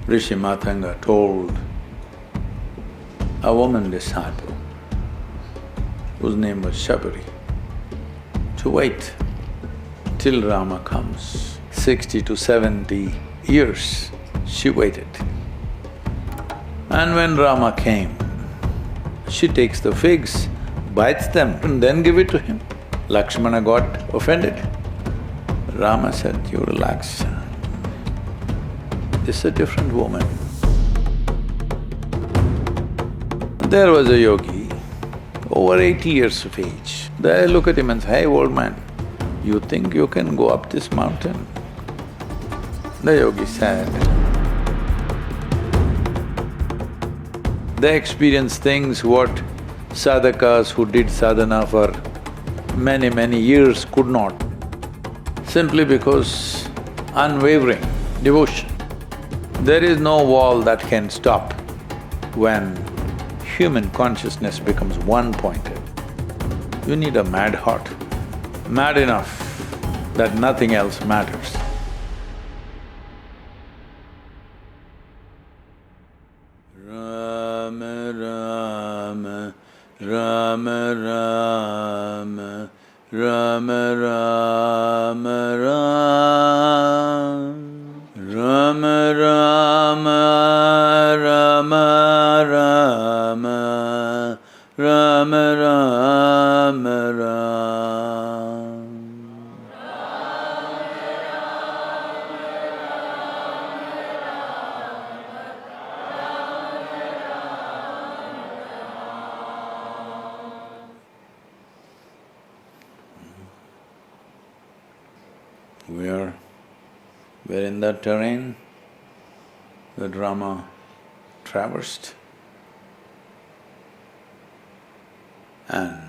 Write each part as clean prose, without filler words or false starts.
Rishi Matanga told a woman disciple, whose name was Shabari, to wait till Rama comes. 60 to 70 years she waited. And when Rama came, she takes the figs, bites them and then give it to him. Lakshmana got offended. Rama said, "You relax. This is a different woman." There was a yogi, over 80 years of age. They look at him and say, "Hey, old man, you think you can go up this mountain?" The yogi said, they experience things what sadhakas who did sadhana for many years could not, simply because unwavering devotion. There is no wall that can stop when human consciousness becomes one-pointed. You need a mad heart, mad enough that nothing else matters. Rama Rama, Rama Rama, Rama Rama Rama, Rama Rama, Rama Rama, Rama Rama Rama. We're in that terrain that Rama traversed, and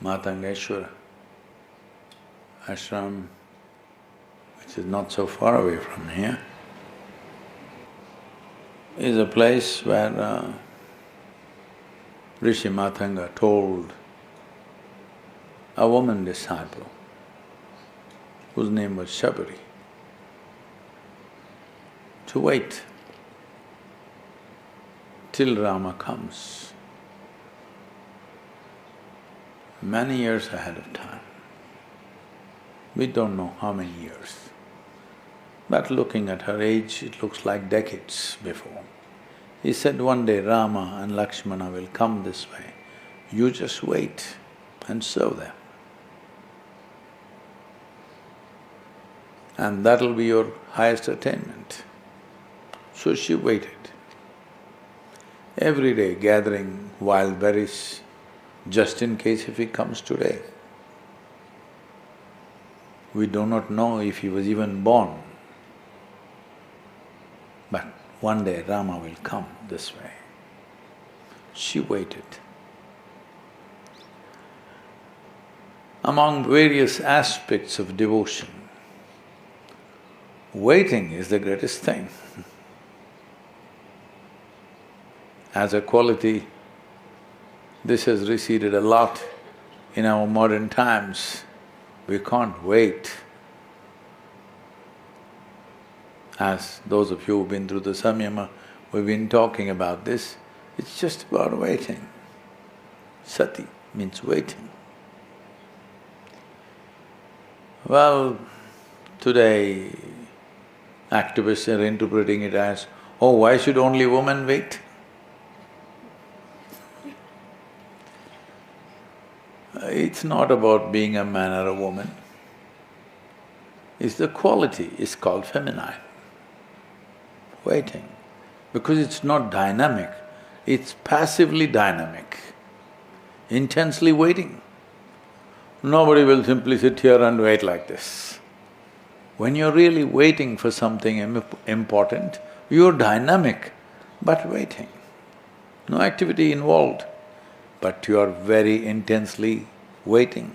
Matangeshwara ashram, which is not so far away from here, is a place where Rishi Matanga told a woman disciple, whose name was Shabari, to wait till Rama comes, many years ahead of time. We don't know how many years, but looking at her age, it looks like decades before. He said, "One day Rama and Lakshmana will come this way, you just wait and serve them. And that'll be your highest attainment." So she waited, every day gathering wild berries, just in case if he comes today. We do not know if he was even born, but one day Rama will come this way. She waited. Among various aspects of devotion, waiting is the greatest thing. As a quality, this has receded a lot in our modern times. We can't wait. As those of you who've been through the samyama, we've been talking about this, it's just about waiting. Sati means waiting. Well, today activists are interpreting it as, "Oh, why should only women wait?" It's not about being a man or a woman. It's the quality, it's called feminine. Waiting. Because it's not dynamic, it's passively dynamic, intensely waiting. Nobody will simply sit here and wait like this. When you're really waiting for something important, you're dynamic, but waiting. No activity involved, but you are very intensely waiting.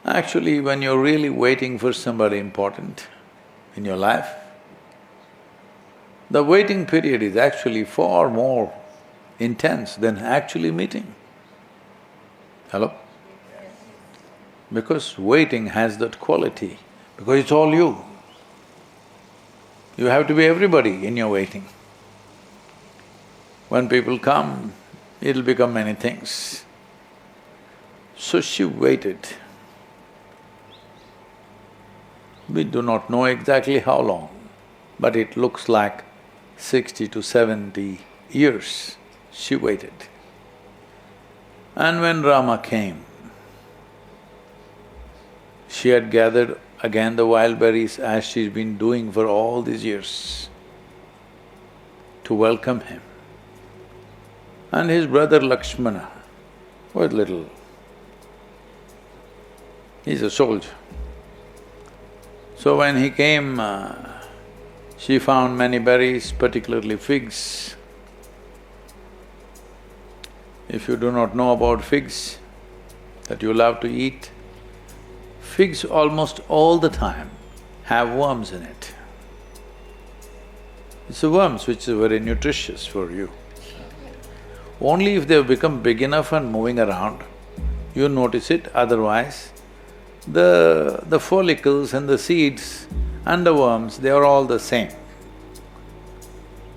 Actually, when you're really waiting for somebody important in your life, the waiting period is actually far more intense than actually meeting. Hello? Because waiting has that quality. because it's all you. You have to be everybody in your waiting. When people come, it'll become many things. So she waited. We do not know exactly how long, but it looks like 60 to 70 years she waited. And when Rama came, she had gathered again the wild berries as she's been doing for all these years to welcome him. And his brother Lakshmana was little. He's a soldier. So when he came, she found many berries, particularly figs. If you do not know about figs that you love to eat, figs almost all the time have worms in it. It's the worms which are very nutritious for you. Only if they've become big enough and moving around, you notice it, otherwise the follicles and the seeds and the worms, they are all the same.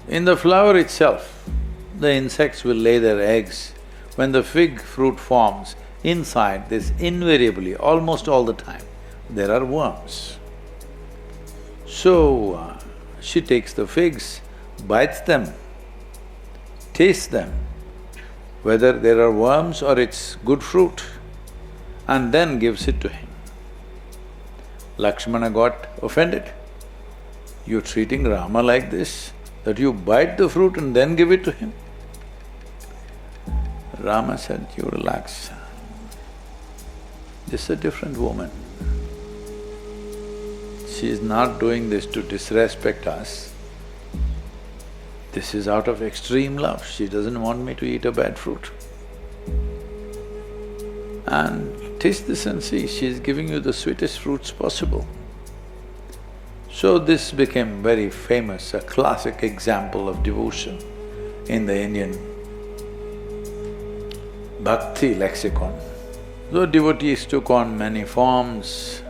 In the flower itself, the insects will lay their eggs. When the fig fruit forms, inside there's invariably, almost all the time, there are worms. So, she takes the figs, bites them, tastes them, whether there are worms or it's good fruit, and then gives it to him. Lakshmana got offended. You're treating Rama like this, that you bite the fruit and then give it to him? Rama said, you relax. This is a different woman. She is not doing this to disrespect us. This is out of extreme love. She doesn't want me to eat a bad fruit. And taste this and see, she is giving you the sweetest fruits possible. So this became very famous, a classic example of devotion in the Indian bhakti lexicon. So devotees took on many forms,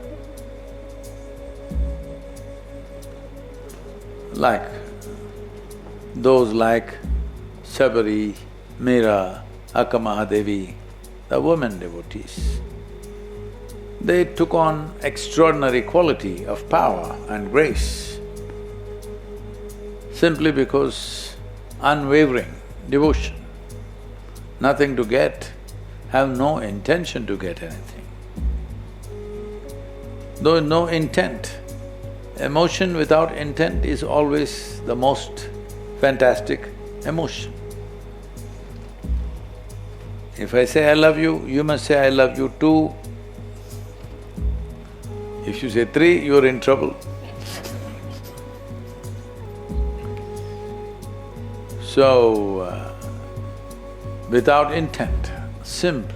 like those like Shabari, Meera, Akamahadevi, the women devotees. They took on extraordinary quality of power and grace simply because unwavering devotion, nothing to get, have no intention to get anything. Though no intent, emotion without intent is always the most fantastic emotion. If I say I love you, you must say I love you too. If you say three, you're in trouble. So, without intent, simply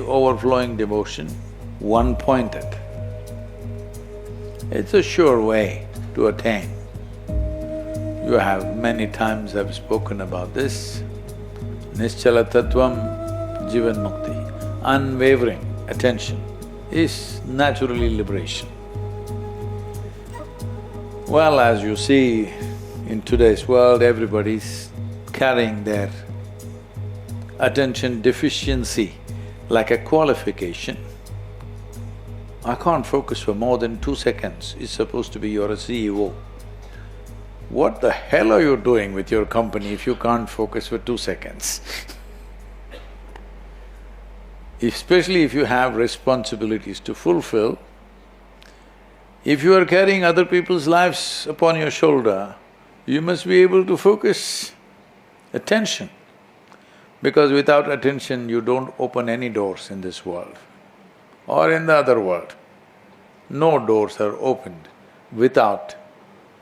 overflowing devotion, one-pointed. It's a sure way to attain. You have many times I've spoken about this. Nischala tattvam jivan mukti. Unwavering attention is naturally liberation. Well, as you see, in today's world, everybody's carrying their attention deficiency like a qualification. I can't focus for more than 2 seconds, it's supposed to be you're a CEO. What the hell are you doing with your company if you can't focus for 2 seconds? Especially if you have responsibilities to fulfill, if you are carrying other people's lives upon your shoulder, you must be able to focus attention. Because without attention, you don't open any doors in this world or in the other world. No doors are opened without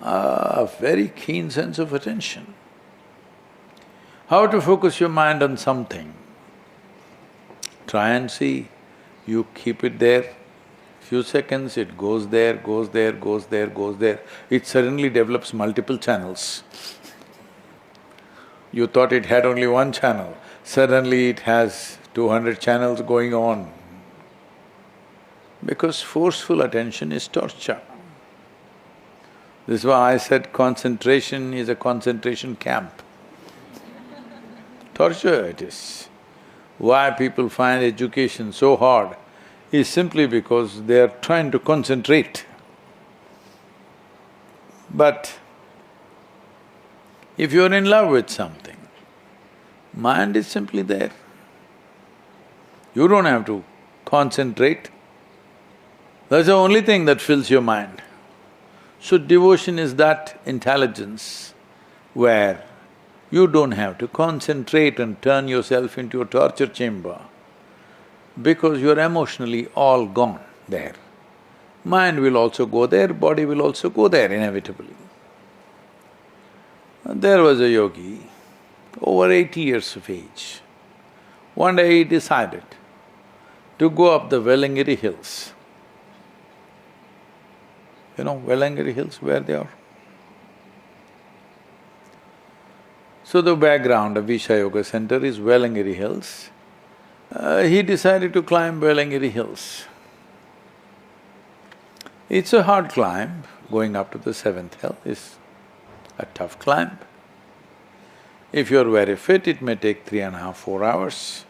a very keen sense of attention. How to focus your mind on something? Try and see, you keep it there, few seconds it goes there, goes there, goes there, goes there, it suddenly develops multiple channels. You thought it had only one channel, suddenly it has 200 channels going on. Because forceful attention is torture. This is why I said concentration is a concentration camp. Torture it is. Why people find education so hard is simply because they are trying to concentrate. But if you're in love with something, mind is simply there. You don't have to concentrate. That's the only thing that fills your mind. So devotion is that intelligence where you don't have to concentrate and turn yourself into a torture chamber because you're emotionally all gone there. Mind will also go there, body will also go there inevitably. And there was a yogi, over 80 years of age. One day he decided to go up the Velliangiri hills. You know Velliangiri hills, where they are? So the background of Isha Yoga Center is Velliangiri hills. He decided to climb Velliangiri hills. It's a hard climb, going up to the seventh hill is a tough climb. If you're very fit, it may take 3.5, 4 hours.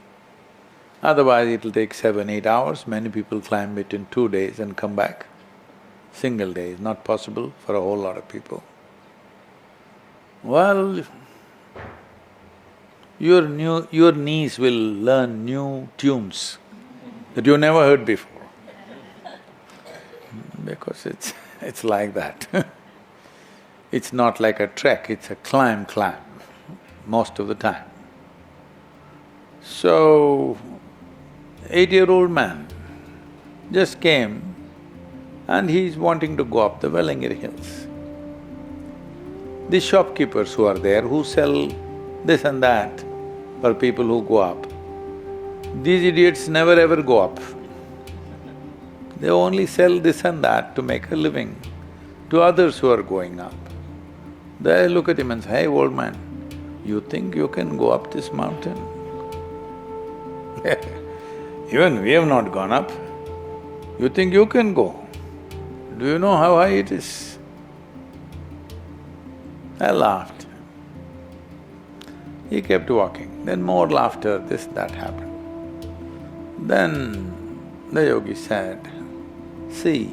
Otherwise, it'll take 7, 8 hours. Many people climb it in 2 days and come back. Single day is not possible for a whole lot of people. Well, your knees will learn new tunes that you never heard before. Because it's like that. It's not like a trek, it's a climb, most of the time. So, 8-year-old man just came and he's wanting to go up the Velliangiri hills. The shopkeepers who are there, who sell this and that for people who go up, these idiots never ever go up. They only sell this and that to make a living to others who are going up. They look at him and say, "Hey, old man, you think you can go up this mountain?" Even we have not gone up. You think you can go? Do you know how high it is? I laughed. He kept walking, then more laughter, this, that happened. Then the yogi said, "See,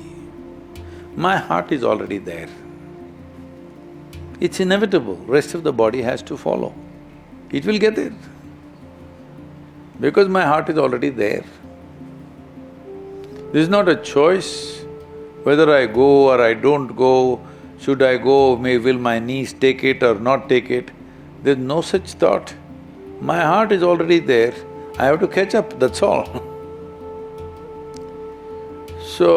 my heart is already there. It's inevitable, rest of the body has to follow. It will get there. Because my heart is already there. This is not a choice whether I go or I don't go, should I go, will my knees take it or not take it. There's no such thought. My heart is already there, I have to catch up, that's all." So,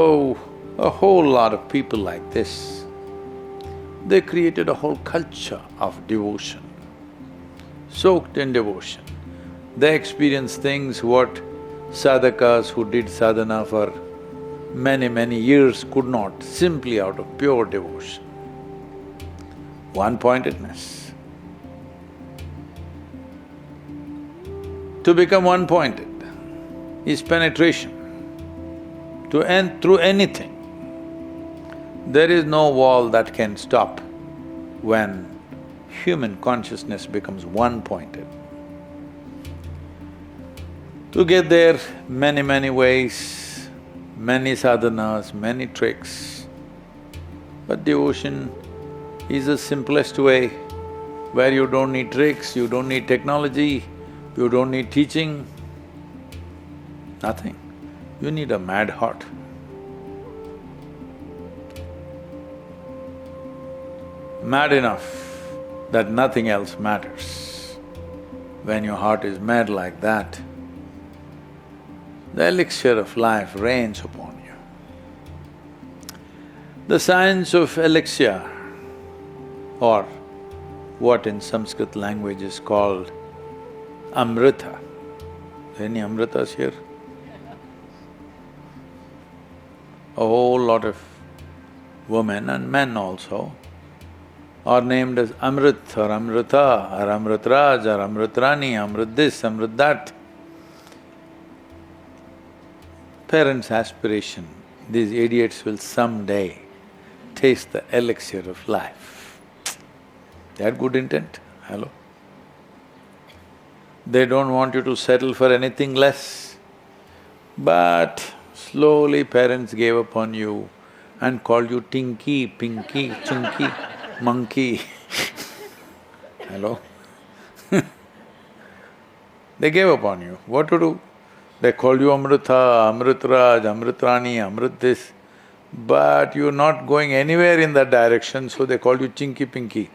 a whole lot of people like this, they created a whole culture of devotion, soaked in devotion. They experienced things what sadhakas who did sadhana for many years could not, simply out of pure devotion. One-pointedness. To become one-pointed is penetration. To end through anything, there is no wall that can stop when human consciousness becomes one-pointed. To get there, many ways, many sadhanas, many tricks, but devotion is the simplest way where you don't need tricks, you don't need technology, you don't need teaching, nothing. You need a mad heart. Mad enough that nothing else matters. When your heart is mad like that, the elixir of life rains upon you. The science of elixir, or what in Sanskrit language is called amrita. Any amritas here? A whole lot of women and men also are named as Amrit or Amrita or Amritraj or Amritrani, Amrit this, Amrit that. Parents' aspiration, these idiots will someday taste the elixir of life. They had good intent, hello? They don't want you to settle for anything less. But slowly parents gave up on you and called you tinky, pinky, chunky, monkey. Hello? They gave up on you. What to do? They called you Amrita, Amritraj, Amritrani, Amrit this, but you're not going anywhere in that direction, so they called you Chinky Pinky.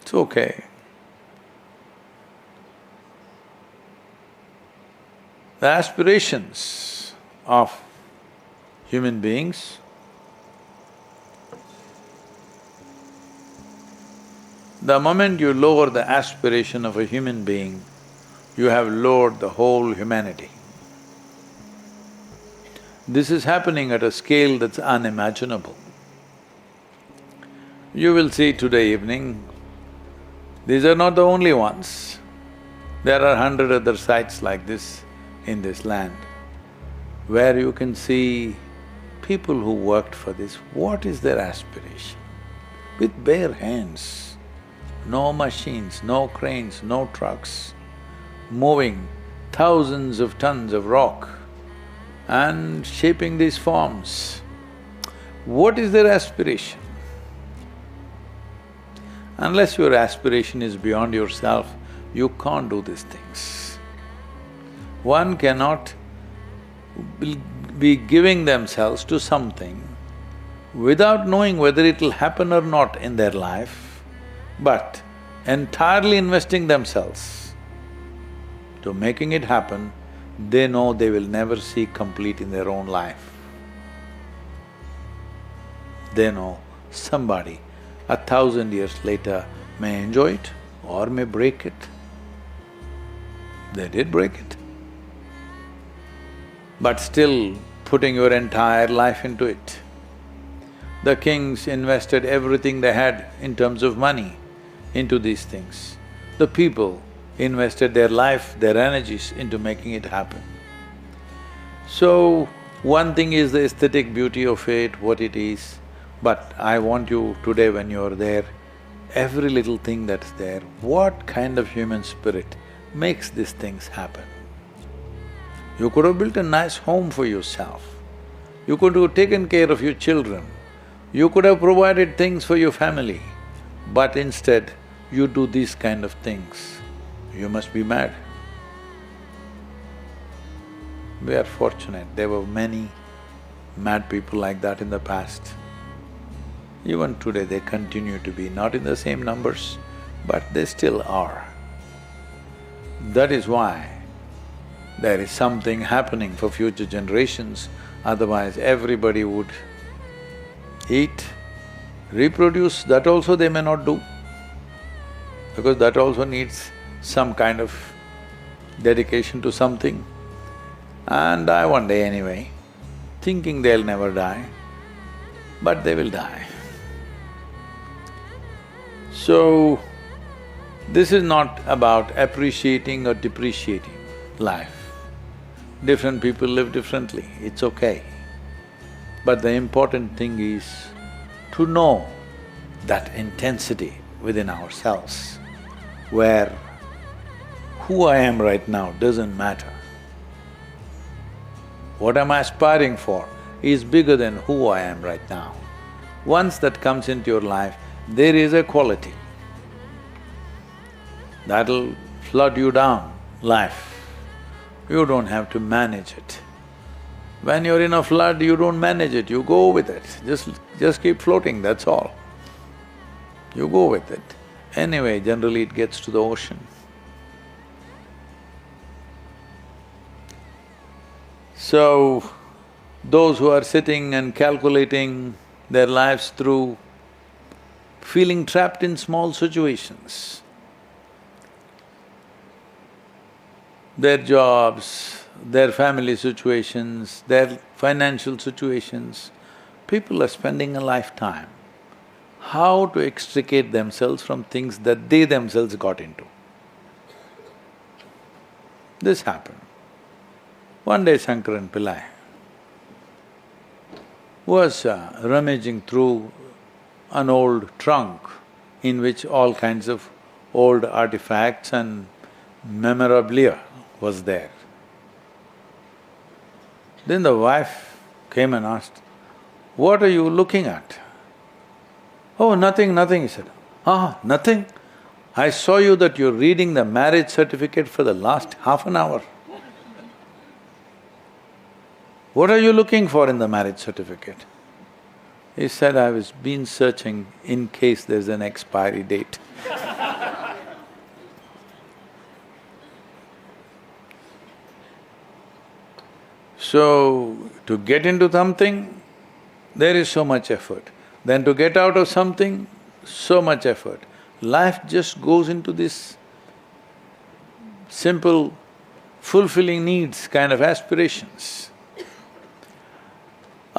It's okay. The aspirations of human beings, the moment you lower the aspiration of a human being, you have lowered the whole humanity. This is happening at a scale that's unimaginable. You will see today evening, these are not the only ones. There are 100 other sites like this in this land, where you can see people who worked for this, what is their aspiration? With bare hands, no machines, no cranes, no trucks, moving thousands of tons of rock and shaping these forms. What is their aspiration? Unless your aspiration is beyond yourself, you can't do these things. One cannot be giving themselves to something without knowing whether it'll happen or not in their life, but entirely investing themselves to making it happen, they know they will never see complete in their own life. They know somebody 1,000 years later may enjoy it or may break it. They did break it, but still putting your entire life into it. The kings invested everything they had in terms of money into these things. The people invested their life, their energies into making it happen. So, one thing is the aesthetic beauty of it, what it is, but I want you today when you're there, every little thing that's there, what kind of human spirit makes these things happen? You could have built a nice home for yourself, you could have taken care of your children, you could have provided things for your family, but instead you do these kind of things. You must be mad. We are fortunate, there were many mad people like that in the past. Even today they continue to be, not in the same numbers, but they still are. That is why there is something happening for future generations, otherwise everybody would eat, reproduce, that also they may not do, because that also needs some kind of dedication to something, and die one day anyway, thinking they'll never die, but they will die. So, this is not about appreciating or depreciating life. Different people live differently, it's okay. But the important thing is to know that intensity within ourselves, where who I am right now doesn't matter. What I'm aspiring for is bigger than who I am right now. Once that comes into your life, there is a quality that'll flood you down, life. You don't have to manage it. When you're in a flood, you don't manage it, you go with it, just keep floating, that's all. You go with it. Anyway, generally it gets to the ocean. So, those who are sitting and calculating their lives through feeling trapped in small situations, their jobs, their family situations, their financial situations, people are spending a lifetime how to extricate themselves from things that they themselves got into. This happened. One day Shankaran Pillai was rummaging through an old trunk in which all kinds of old artifacts and memorabilia was there. Then the wife came and asked, "What are you looking at?" "Oh, nothing, nothing," he said. "Ah, nothing? I saw you that you're reading the marriage certificate for the last half an hour. What are you looking for in the marriage certificate?" He said, "I was been searching in case there's an expiry date." So, to get into something, there is so much effort. Then to get out of something, so much effort. Life just goes into this simple, fulfilling needs kind of aspirations.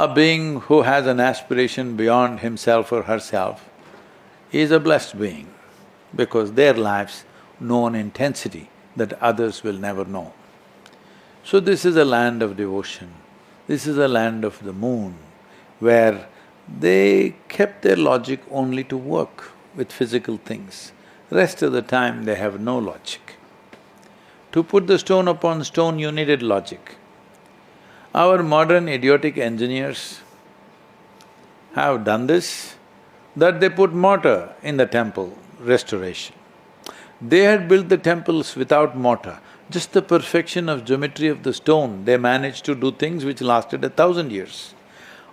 A being who has an aspiration beyond himself or herself is a blessed being, because their lives know an intensity that others will never know. So this is a land of devotion, this is a land of the moon, where they kept their logic only to work with physical things. Rest of the time they have no logic. To put the stone upon stone, you needed logic. Our modern idiotic engineers have done this, that they put mortar in the temple restoration. They had built the temples without mortar. Just the perfection of geometry of the stone, they managed to do things which lasted 1,000 years.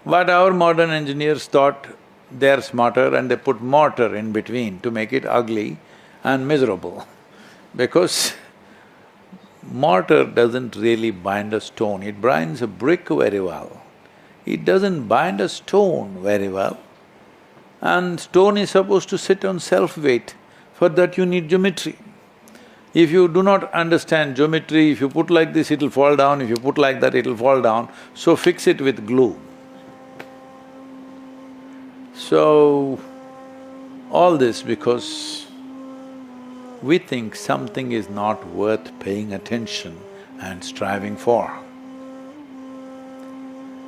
But our modern engineers thought they're smarter and they put mortar in between to make it ugly and miserable. Because mortar doesn't really bind a stone, it binds a brick very well. It doesn't bind a stone very well. And stone is supposed to sit on self-weight, for that you need geometry. If you do not understand geometry, if you put like this, it'll fall down, if you put like that, it'll fall down, so fix it with glue. So, all this because we think something is not worth paying attention and striving for.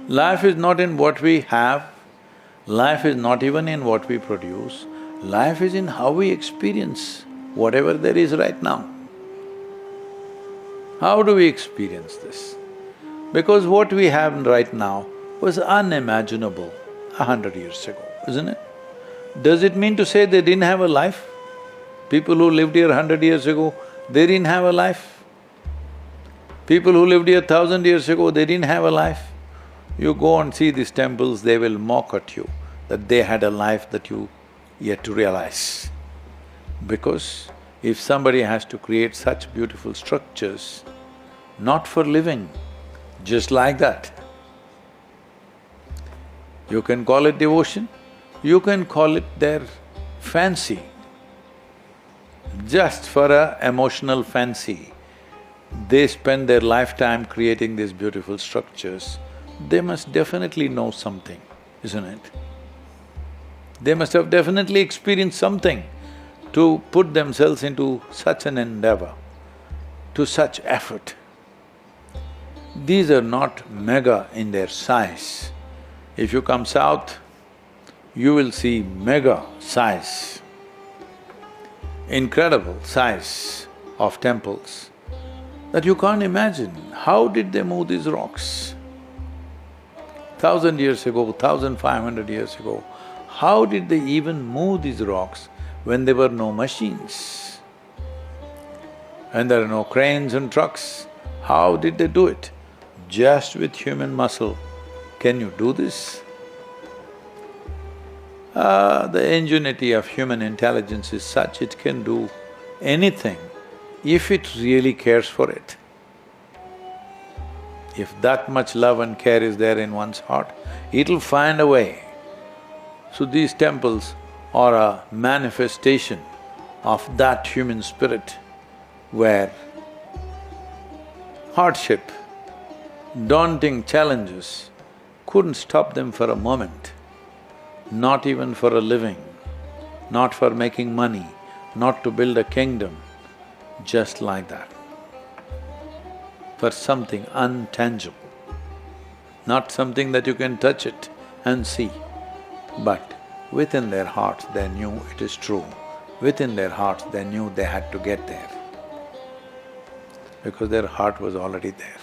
Life is not in what we have, life is not even in what we produce, life is in how we experience whatever there is right now. How do we experience this? Because what we have right now was unimaginable 100 years ago, isn't it? Does it mean to say they didn't have a life? People who lived here 100 years ago, they didn't have a life. People who lived here 1,000 years ago, they didn't have a life. You go and see these temples, they will mock at you that they had a life that you yet to realize. Because if somebody has to create such beautiful structures, not for living, just like that, you can call it devotion, you can call it their fancy. Just for a emotional fancy, they spend their lifetime creating these beautiful structures. They must definitely know something, isn't it? They must have definitely experienced something to put themselves into such an endeavor, to such effort. These are not mega in their size. If you come south, you will see mega size, incredible size of temples that you can't imagine. How did they move these rocks? 1,000 years ago, 1,500 years ago, how did they even move these rocks when there were no machines? And there are no cranes and trucks, how did they do it? Just with human muscle, can you do this? The ingenuity of human intelligence is such, it can do anything if it really cares for it. If that much love and care is there in one's heart, it'll find a way. So these temples are a manifestation of that human spirit where hardship, daunting challenges couldn't stop them for a moment, not even for a living, not for making money, not to build a kingdom, just like that. for something untangible, not something that you can touch it and see, but within their hearts they knew it is true. Within their hearts they knew they had to get there, because their heart was already there.